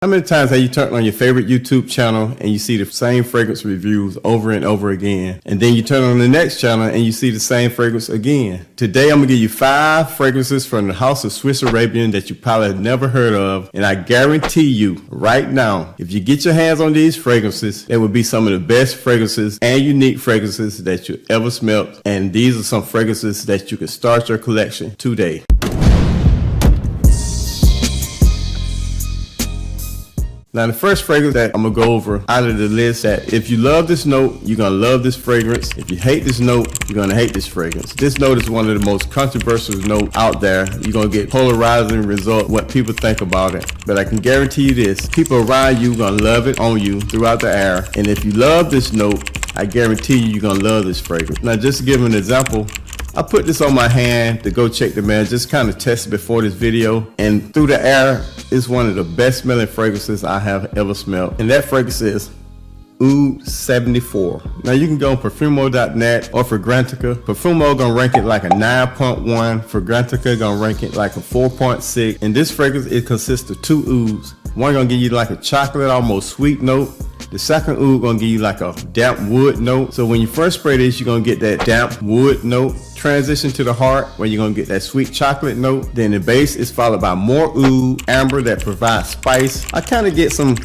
How many times have you turned on your favorite YouTube channel and you see the same fragrance reviews over and over again? And then you turn on the next channel and you see the same fragrance again. Today I'm gonna give you 5 fragrances from the house of Swiss Arabian that you probably have never heard of. And I guarantee you right now, if you get your hands on these fragrances, they will be some of the best fragrances and unique fragrances that you ever smelled. And these are some fragrances that you can start your collection today. Now the first fragrance that I'm gonna go over out of the list, that if you love this note, you're gonna love this fragrance. If you hate this note, you're gonna hate this fragrance. This note is one of the most controversial notes out there. You're gonna get polarizing result what people think about it. But I can guarantee you this, people around you gonna love it on you throughout the air. And if you love this note, I guarantee you're gonna love this fragrance. Now just to give an example, I put this on my hand to go check the mail, just kind of test it before this video. And through the air, it's one of the best smelling fragrances I have ever smelled. And that fragrance is Oud 74. Now you can go on perfumo.net or Fragrantica. Perfumo gonna rank it like a 9.1. Fragrantica gonna rank it like a 4.6. And this fragrance, it consists of 2 ouds. One gonna give you like a chocolate, almost sweet note. The second oud gonna give you like a damp wood note. So when you first spray this, you're gonna get that damp wood note. Transition to the heart, where you're gonna get that sweet chocolate note. Then the base is followed by more oud, amber that provides spice. I kind of get some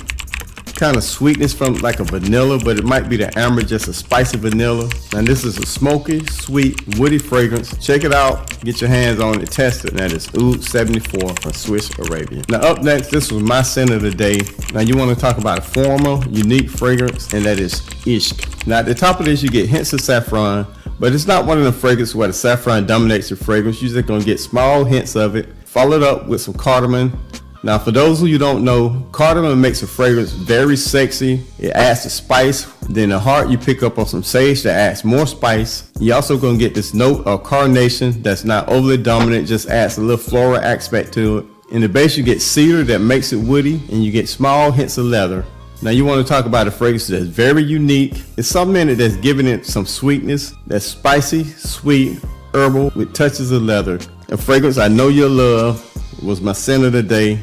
kind of sweetness from like a vanilla, but it might be the amber, just a spicy vanilla. And this is a smoky, sweet, woody fragrance. Check it out, get your hands on it, test it. And that is Oud 74 from Swiss Arabian. Now up next, this was my scent of the day. Now you want to talk about a formal, unique fragrance, and that is Ishq. Now at the top of this, you get hints of saffron, but it's not one of the fragrances where the saffron dominates the fragrance. You're just gonna get small hints of it, followed up with some cardamom. Now for those of you who don't know, cardamom makes a fragrance very sexy. It adds the spice. Then the heart, you pick up on some sage that adds more spice. You're also gonna get this note of carnation that's not overly dominant, just adds a little floral aspect to it. In the base, you get cedar that makes it woody, and you get small hints of leather. Now you want to talk about a fragrance that's very unique. It's something in it that's giving it some sweetness, that's spicy, sweet, herbal with touches of leather. A fragrance I know you'll love was my scent of the day,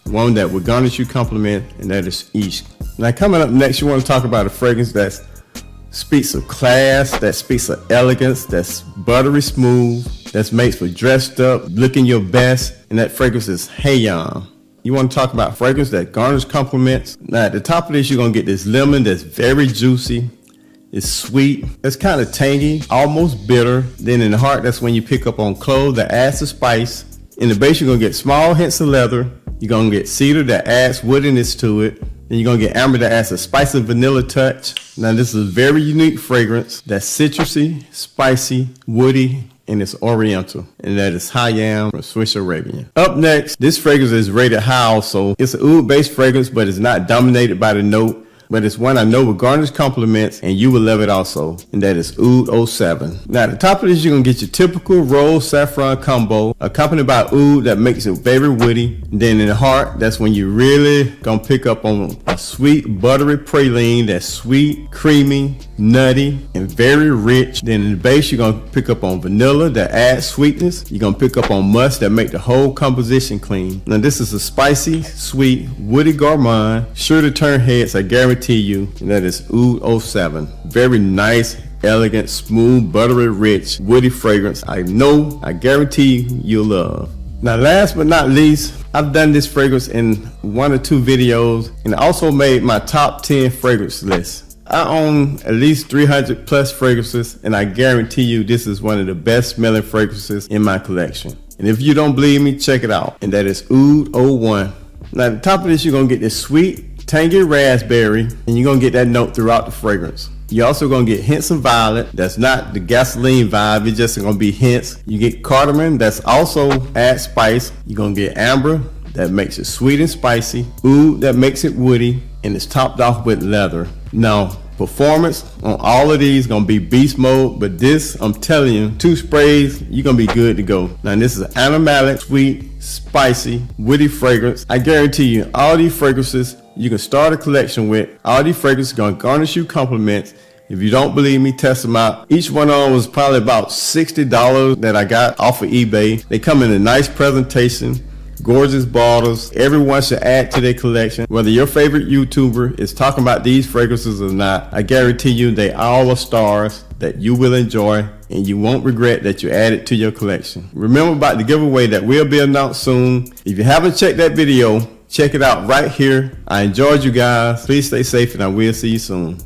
one that will garnish you compliment, and that is Ishq. Now coming up next, you want to talk about a fragrance that speaks of class, that speaks of elegance, that's buttery smooth, that's made for dressed up, looking your best, and that fragrance is Hayam. You want to talk about fragrance that garnish compliments. Now at the top of this, you're going to get this lemon that's very juicy. It's sweet. It's kind of tangy, almost bitter. Then in the heart, that's when you pick up on clove that adds the spice. In the base, you're going to get small hints of leather. You're going to get cedar that adds woodiness to it. Then you're going to get amber that adds a spicy vanilla touch. Now this is a very unique fragrance that's citrusy, spicy, woody, and it's oriental, and that is Hayam from Swiss Arabian. Up next, this fragrance is rated high also. It's an oud based fragrance, but it's not dominated by the note, but it's one I know will garnish compliments, and you will love it also, and that is Oud 07. Now at the top of this, you're gonna get your typical rose saffron combo, accompanied by oud that makes it very woody. And then in the heart, that's when you really gonna pick up on a sweet buttery praline that's sweet, creamy, nutty, and very rich. Then in the base, you're gonna pick up on vanilla that adds sweetness. You're gonna pick up on musk that make the whole composition clean. Now this is a spicy, sweet, woody gourmand, sure to turn heads, I guarantee you, and that is Oud 07. Very nice, elegant, smooth, buttery, rich, woody fragrance. I guarantee you'll love. Now last but not least, I've done this fragrance in 1 or 2 videos, and also made my top 10 fragrance list. I own at least 300 plus fragrances, and I guarantee you this is one of the best smelling fragrances in my collection. And if you don't believe me, check it out, and that is Oud 01. Now at the top of this, you're gonna get this sweet, tangy raspberry, and you're gonna get that note throughout the fragrance. You're also gonna get hints of violet. That's not the gasoline vibe, it's just gonna be hints. You get cardamom, that's also adds spice. You're gonna get amber, that makes it sweet and spicy. Oud, that makes it woody, and it's topped off with leather. Now, performance on all of these gonna be beast mode, but this, I'm telling you, 2 sprays, you're gonna be good to go. Now this is an animalic, sweet, spicy, woody fragrance. I guarantee you, all these fragrances you can start a collection with. All these fragrances gonna garnish you compliments. If you don't believe me, test them out. Each one of them was probably about $60 that I got off of eBay. They come in a nice presentation. gorgeous bottles. Everyone should add to their collection. Whether your favorite YouTuber is talking about these fragrances or not, I guarantee you they all are stars that you will enjoy and you won't regret that you added to your collection. Remember about the giveaway that will be announced soon. If you haven't checked that video, check it out right here. I enjoyed you guys. Please stay safe and I will see you soon.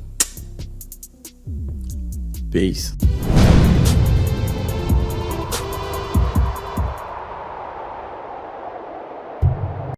Peace.